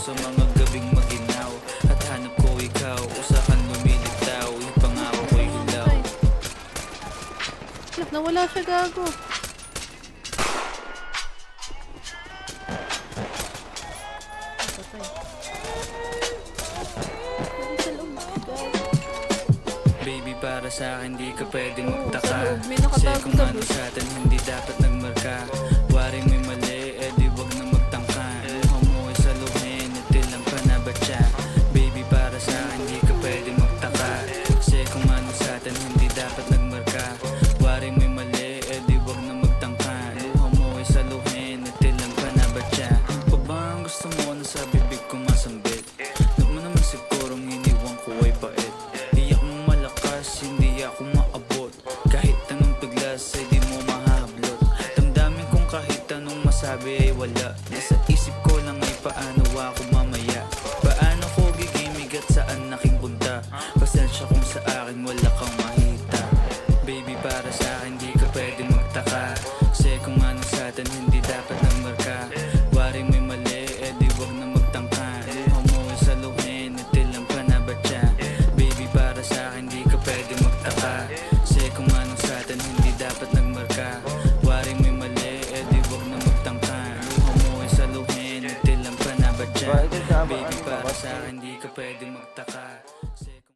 sa mga gabing maginaw. At hanap ko ikaw, usakan lumilitaw. Ipangako ko'y hilaw. Nawala siya, gago. Baby, para sa akin di ka pwedeng magtaka. May nakatago Kasi kung sa ano sa atin hindi dapat nagmarka. Waring may mali, di wag na magtangka. Luha mo ay saluhin, itilang pa na ba siya? Baby, para sa akin di ka pwedeng magtaka. Kasi kung ano sa atin hindi dapat nagmarka. Waring may mali, di wag na magtangka. Luha mo ay saluhin, itilang pa na ba siya? Pa ba ang gusto mo na sa bibig ko masambit? Huwag mo naman sigurong iniwan ko ay bait. Di ako malakas, hindi ako maabot. Kahit anong piglas ay di mo mahablot. Damdamin kong kahit anong masabi ay wala. Nasa isip ko lang ay paano ako mamaya. Paano ko gigimig at saan aking punta. Pasensya kung sa akin wala kang mahita. Baby, para sa akin di